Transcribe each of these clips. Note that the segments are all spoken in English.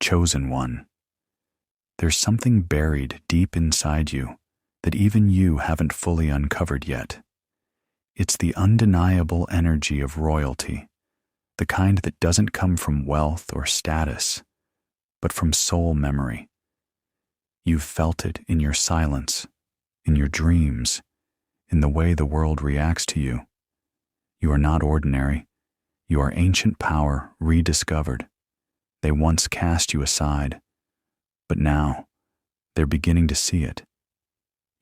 chosen one. There's something buried deep inside you that even you haven't fully uncovered yet. It's the undeniable energy of royalty, the kind that doesn't come from wealth or status, but from soul memory. You've felt it in your silence, in your dreams, in the way the world reacts to you. You are not ordinary. You are ancient power rediscovered. They once cast you aside, but now they're beginning to see it.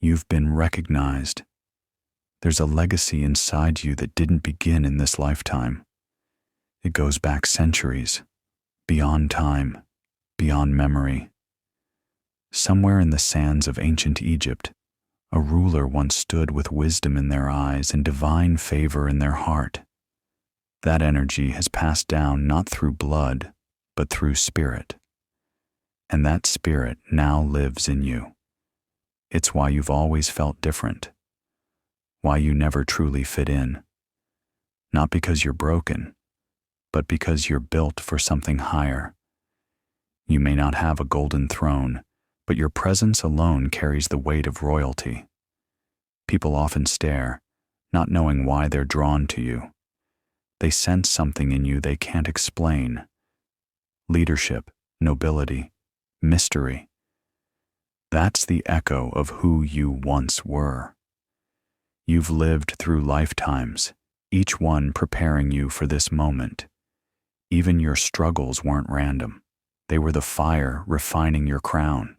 You've been recognized. There's a legacy inside you that didn't begin in this lifetime. It goes back centuries, beyond time, beyond memory. Somewhere in the sands of ancient Egypt, a ruler once stood with wisdom in their eyes and divine favor in their heart. That energy has passed down not through blood, but through spirit. And that spirit now lives in you. It's why you've always felt different, why you never truly fit in. Not because you're broken, but because you're built for something higher. You may not have a golden throne, but your presence alone carries the weight of royalty. People often stare, not knowing why they're drawn to you. They sense something in you they can't explain. Leadership, nobility, mystery. That's the echo of who you once were. You've lived through lifetimes, each one preparing you for this moment. Even your struggles weren't random. They were the fire refining your crown.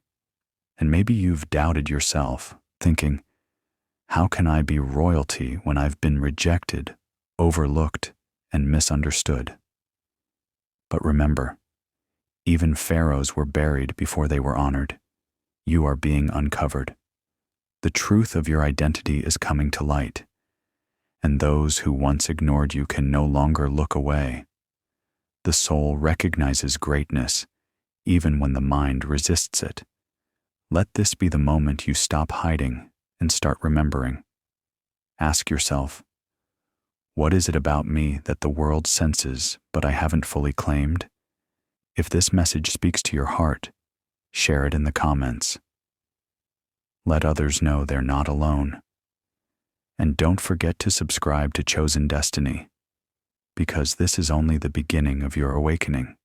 And maybe you've doubted yourself, thinking, how can I be royalty when I've been rejected, overlooked, and misunderstood? But remember, even pharaohs were buried before they were honored. You are being uncovered. The truth of your identity is coming to light, and those who once ignored you can no longer look away. The soul recognizes greatness, even when the mind resists it. Let this be the moment you stop hiding and start remembering. Ask yourself, what is it about me that the world senses but I haven't fully claimed? If this message speaks to your heart, share it in the comments. Let others know they're not alone. And don't forget to subscribe to Chosen Destiny, because this is only the beginning of your awakening.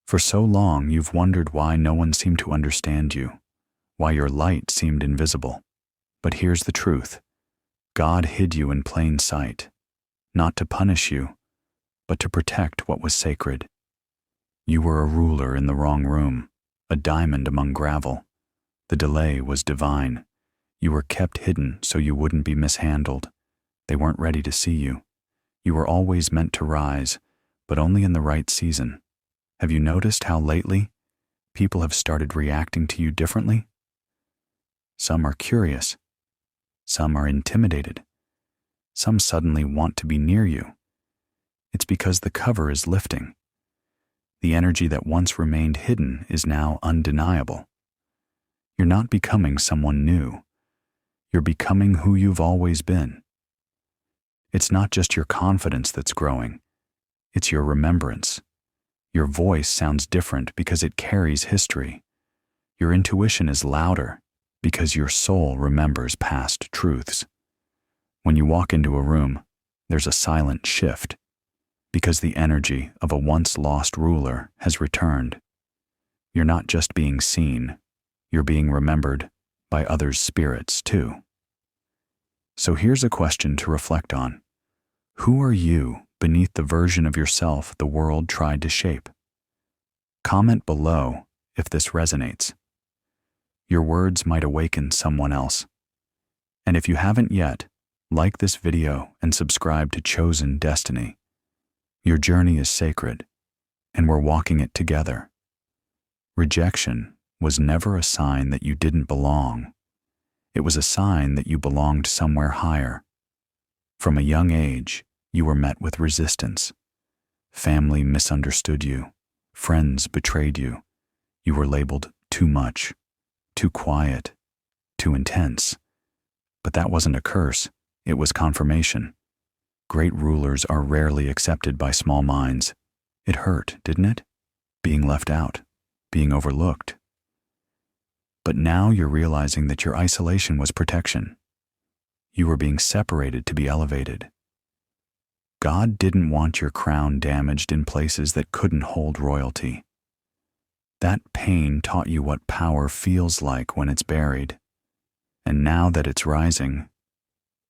For so long, you've wondered why no one seemed to understand you, why your light seemed invisible. But here's the truth. God hid you in plain sight, not to punish you, but to protect what was sacred. You were a ruler in the wrong room, a diamond among gravel. The delay was divine. You were kept hidden so you wouldn't be mishandled. They weren't ready to see you. You were always meant to rise, but only in the right season. Have you noticed how lately people have started reacting to you differently? Some are curious. Some are intimidated. Some suddenly want to be near you. It's because the cover is lifting. The energy that once remained hidden is now undeniable. You're not becoming someone new. You're becoming who you've always been. It's not just your confidence that's growing. It's your remembrance. Your voice sounds different because it carries history. Your intuition is louder because your soul remembers past truths. When you walk into a room, there's a silent shift because the energy of a once lost ruler has returned. You're not just being seen, you're being remembered by others' spirits too. So here's a question to reflect on. Who are you beneath the version of yourself the world tried to shape? Comment below if this resonates. Your words might awaken someone else. And if you haven't yet, like this video and subscribe to Chosen Destiny. Your journey is sacred, and we're walking it together. Rejection was never a sign that you didn't belong. It was a sign that you belonged somewhere higher. From a young age, you were met with resistance. Family misunderstood you. Friends betrayed you. You were labeled too much, too quiet, too intense. But that wasn't a curse. It was confirmation. Great rulers are rarely accepted by small minds. It hurt, didn't it? being left out, being overlooked. But now you're realizing that your isolation was protection. You were being separated to be elevated. God didn't want your crown damaged in places that couldn't hold royalty. That pain taught you what power feels like when it's buried. And now that it's rising,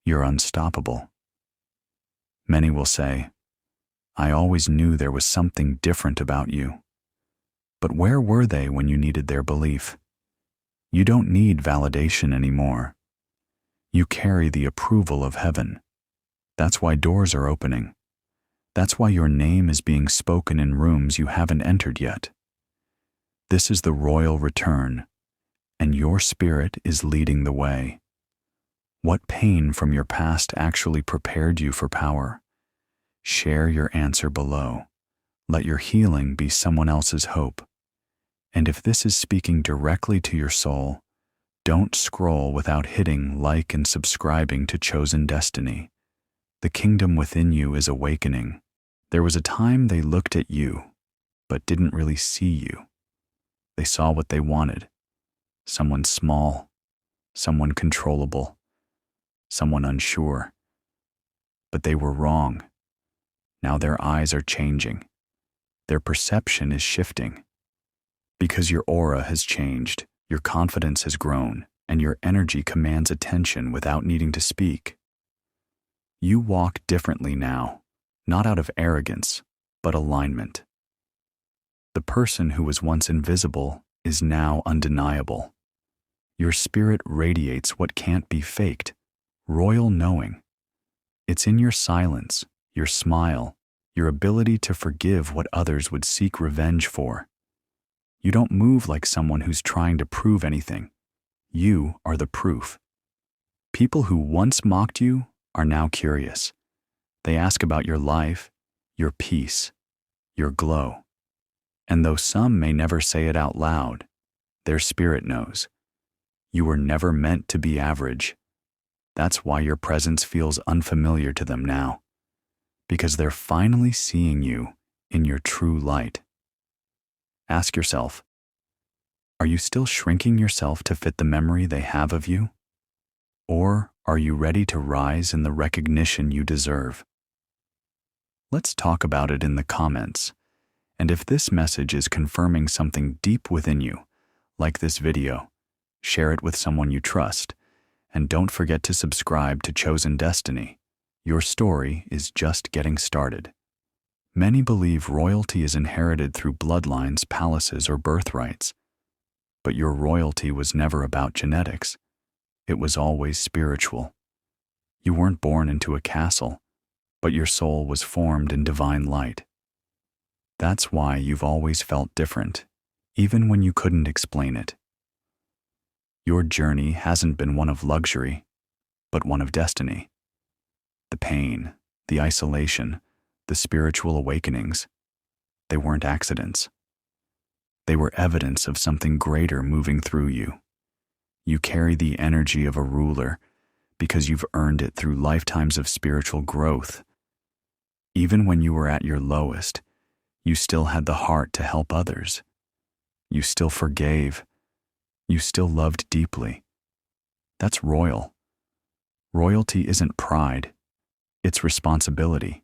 you're unstoppable. Many will say, I always knew there was something different about you. But where were they when you needed their belief? You don't need validation anymore. You carry the approval of heaven. That's why doors are opening. That's why your name is being spoken in rooms you haven't entered yet. This is the royal return, and your spirit is leading the way. What pain from your past actually prepared you for power? Share your answer below. Let your healing be someone else's hope. And if this is speaking directly to your soul, don't scroll without hitting like and subscribing to Chosen Destiny. The kingdom within you is awakening. There was a time they looked at you, but didn't really see you. They saw what they wanted. Someone small, someone controllable, someone unsure. But they were wrong. Now their eyes are changing. Their perception is shifting. Because your aura has changed, your confidence has grown, and your energy commands attention without needing to speak. You walk differently now, not out of arrogance, but alignment. The person who was once invisible is now undeniable. Your spirit radiates what can't be faked, royal knowing. It's in your silence, your smile, your ability to forgive what others would seek revenge for. You don't move like someone who's trying to prove anything. You are the proof. People who once mocked you are now curious. They ask about your life, your peace, your glow. And though some may never say it out loud, their spirit knows. You were never meant to be average. That's why your presence feels unfamiliar to them now. Because they're finally seeing you in your true light. Ask yourself, are you still shrinking yourself to fit the memory they have of you? Or are you ready to rise in the recognition you deserve? Let's talk about it in the comments. And if this message is confirming something deep within you, like this video, share it with someone you trust, and don't forget to subscribe to Chosen Destiny. Your story is just getting started. Many believe royalty is inherited through bloodlines, palaces, or birthrights. But your royalty was never about genetics. It was always spiritual. You weren't born into a castle, but your soul was formed in divine light. That's why you've always felt different, even when you couldn't explain it. Your journey hasn't been one of luxury, but one of destiny. The pain, the isolation, the spiritual awakenings, they weren't accidents. They were evidence of something greater moving through you. You carry the energy of a ruler because you've earned it through lifetimes of spiritual growth. Even when you were at your lowest, you still had the heart to help others. You still forgave. You still loved deeply. That's royal. Royalty isn't pride. It's responsibility.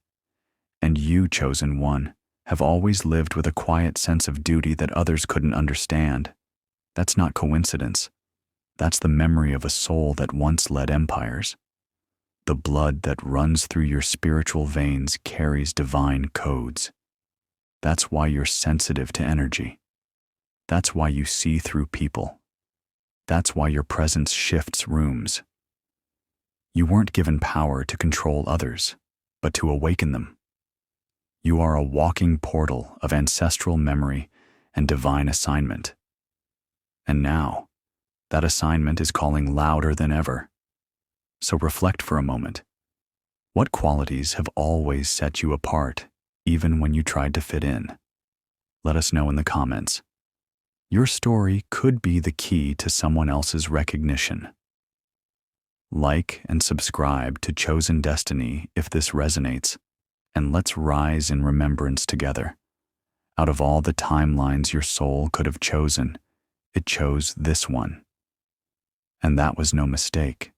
And you, chosen one, have always lived with a quiet sense of duty that others couldn't understand. That's not coincidence. That's the memory of a soul that once led empires. The blood that runs through your spiritual veins carries divine codes. That's why you're sensitive to energy. That's why you see through people. That's why your presence shifts rooms. You weren't given power to control others, but to awaken them. You are a walking portal of ancestral memory and divine assignment. And now, that assignment is calling louder than ever. So reflect for a moment. What qualities have always set you apart, even when you tried to fit in? Let us know in the comments. Your story could be the key to someone else's recognition. Like and subscribe to Chosen Destiny if this resonates, and let's rise in remembrance together. Out of all the timelines your soul could have chosen, it chose this one. And that was no mistake.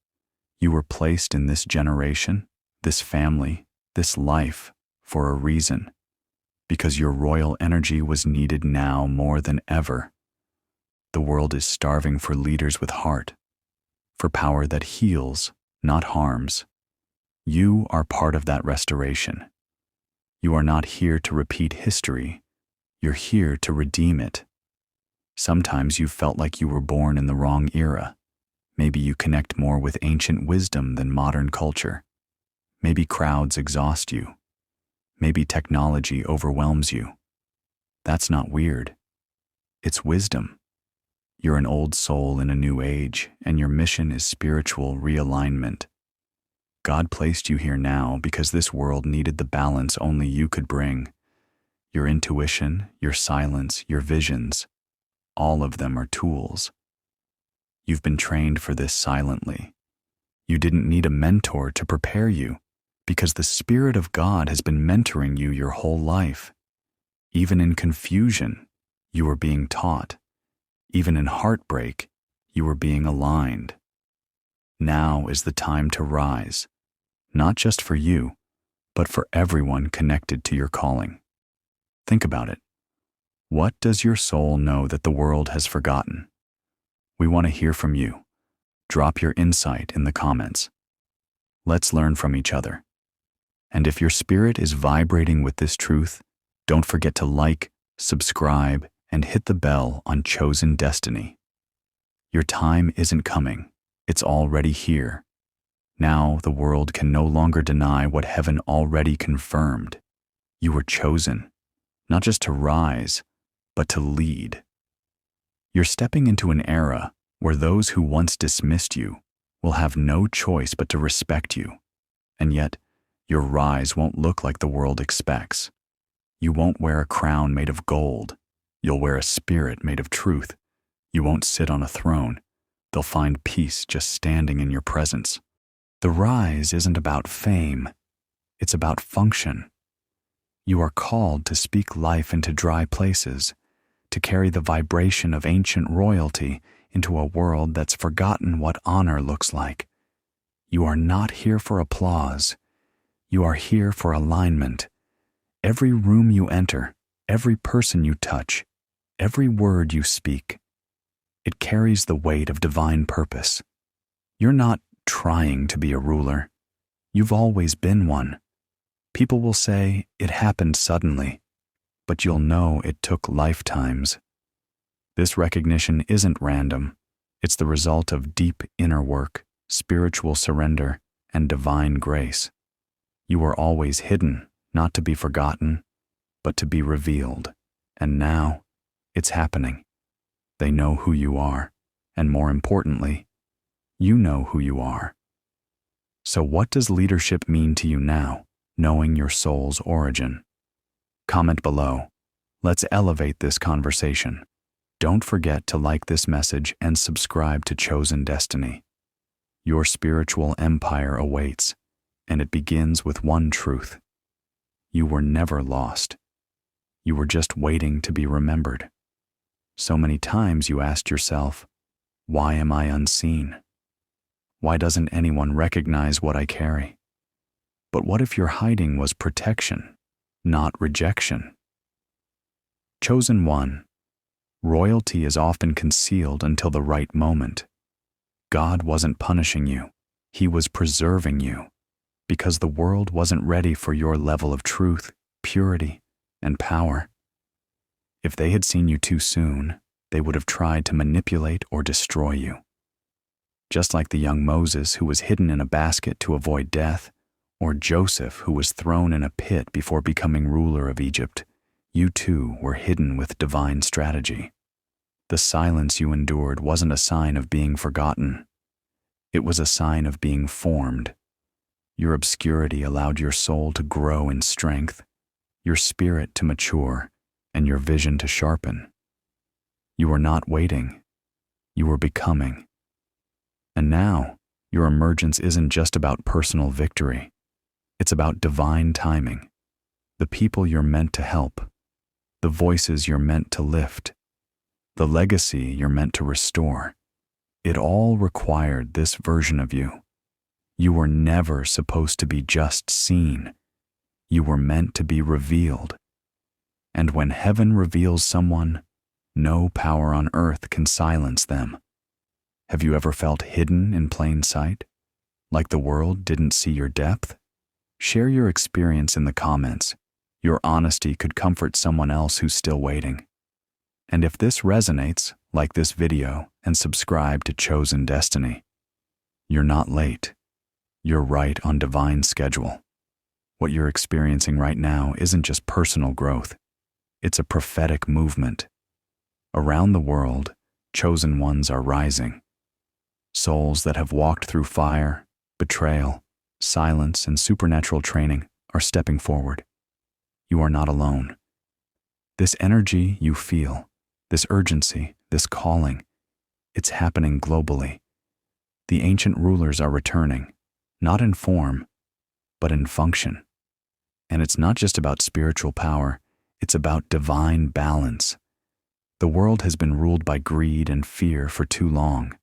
You were placed in this generation, this family, this life for a reason, because your royal energy was needed now more than ever. The world is starving for leaders with heart, for power that heals, not harms. You are part of that restoration. You are not here to repeat history. You're here to redeem it. Sometimes you felt like you were born in the wrong era. Maybe you connect more with ancient wisdom than modern culture. Maybe crowds exhaust you. Maybe technology overwhelms you. That's not weird. It's wisdom. You're an old soul in a new age, and your mission is spiritual realignment. God placed you here now because this world needed the balance only you could bring. Your intuition, your silence, your visions, all of them are tools. You've been trained for this silently. You didn't need a mentor to prepare you, because the Spirit of God has been mentoring you your whole life. Even in confusion, you were being taught. Even in heartbreak, you were being aligned. Now is the time to rise, not just for you, but for everyone connected to your calling. Think about it. What does your soul know that the world has forgotten? We want to hear from you. Drop your insight in the comments. Let's learn from each other. And if your spirit is vibrating with this truth, don't forget to like, subscribe, and hit the bell on Chosen Destiny. Your time isn't coming. It's already here. Now the world can no longer deny what heaven already confirmed. You were chosen, not just to rise, but to lead. You're stepping into an era where those who once dismissed you will have no choice but to respect you. And yet, your rise won't look like the world expects. You won't wear a crown made of gold. You'll wear a spirit made of truth. You won't sit on a throne. They'll find peace just standing in your presence. The rise isn't about fame. It's about function. You are called to speak life into dry places, to carry the vibration of ancient royalty into a world that's forgotten what honor looks like. You are not here for applause. You are here for alignment. Every room you enter, every person you touch, every word you speak, it carries the weight of divine purpose. You're not trying to be a ruler. You've always been one. People will say it happened suddenly, but you'll know it took lifetimes. This recognition isn't random. It's the result of deep inner work, spiritual surrender, and divine grace. You were always hidden, not to be forgotten, but to be revealed. And now, it's happening. They know who you are, and more importantly, you know who you are. So what does leadership mean to you now, knowing your soul's origin? Comment below. Let's elevate this conversation. Don't forget to like this message and subscribe to Chosen Destiny. Your spiritual empire awaits, and it begins with one truth. You were never lost. You were just waiting to be remembered. So many times you asked yourself, why am I unseen? Why doesn't anyone recognize what I carry? But what if your hiding was protection, not rejection? Chosen one. Royalty is often concealed until the right moment. God wasn't punishing you. He was preserving you, because the world wasn't ready for your level of truth, purity, and power. If they had seen you too soon, they would have tried to manipulate or destroy you. Just like the young Moses who was hidden in a basket to avoid death, or Joseph who was thrown in a pit before becoming ruler of Egypt, you too were hidden with divine strategy. The silence you endured wasn't a sign of being forgotten. It was a sign of being formed. Your obscurity allowed your soul to grow in strength, your spirit to mature, and your vision to sharpen. You were not waiting. You were becoming. And now, your emergence isn't just about personal victory. It's about divine timing. The people you're meant to help, the voices you're meant to lift, the legacy you're meant to restore. It all required this version of you. You were never supposed to be just seen. You were meant to be revealed. And when heaven reveals someone, no power on earth can silence them. Have you ever felt hidden in plain sight? Like the world didn't see your depth? Share your experience in the comments. Your honesty could comfort someone else who's still waiting. And if this resonates, like this video and subscribe to Chosen Destiny. You're not late. You're right on divine schedule. What you're experiencing right now isn't just personal growth. It's a prophetic movement. Around the world, chosen ones are rising. Souls that have walked through fire, betrayal, silence, and supernatural training are stepping forward. You are not alone. This energy you feel, this urgency, this calling, it's happening globally. The ancient rulers are returning, not in form, but in function. And it's not just about spiritual power, it's about divine balance. The world has been ruled by greed and fear for too long.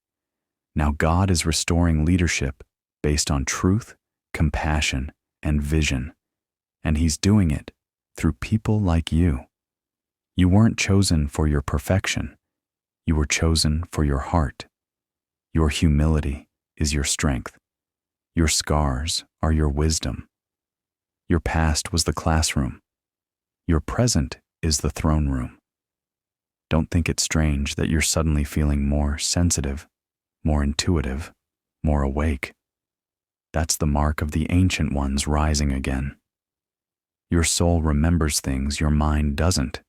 Now God is restoring leadership based on truth, compassion, and vision. And He's doing it through people like you. You weren't chosen for your perfection. You were chosen for your heart. Your humility is your strength. Your scars are your wisdom. Your past was the classroom. Your present is the throne room. Don't think it strange that you're suddenly feeling more sensitive, more intuitive, more awake. That's the mark of the ancient ones rising again. Your soul remembers things your mind doesn't.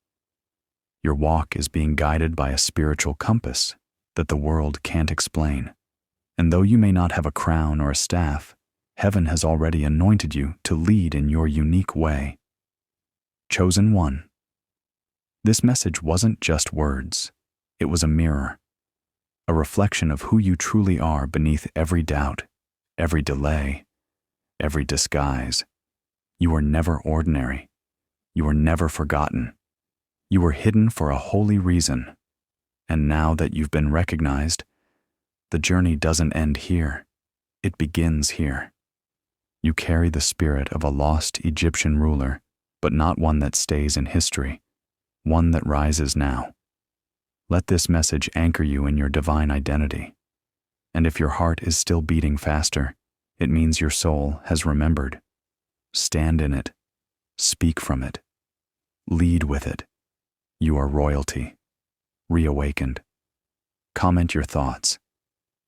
Your walk is being guided by a spiritual compass that the world can't explain. And though you may not have a crown or a staff, heaven has already anointed you to lead in your unique way. Chosen one. This message wasn't just words. It was a mirror, a reflection of who you truly are beneath every doubt, every delay, every disguise. You were never ordinary. You were never forgotten. You were hidden for a holy reason. And now that you've been recognized, the journey doesn't end here. It begins here. You carry the spirit of a lost Egyptian ruler, but not one that stays in history, one that rises now. Let this message anchor you in your divine identity. And if your heart is still beating faster, it means your soul has remembered. Stand in it. Speak from it. Lead with it. You are royalty. Reawakened. Comment your thoughts.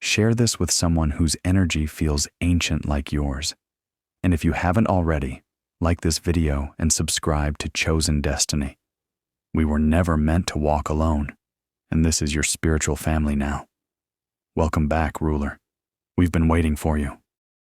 Share this with someone whose energy feels ancient like yours. And if you haven't already, like this video and subscribe to Chosen Destiny. We were never meant to walk alone, and this is your spiritual family now. Welcome back, ruler. We've been waiting for you.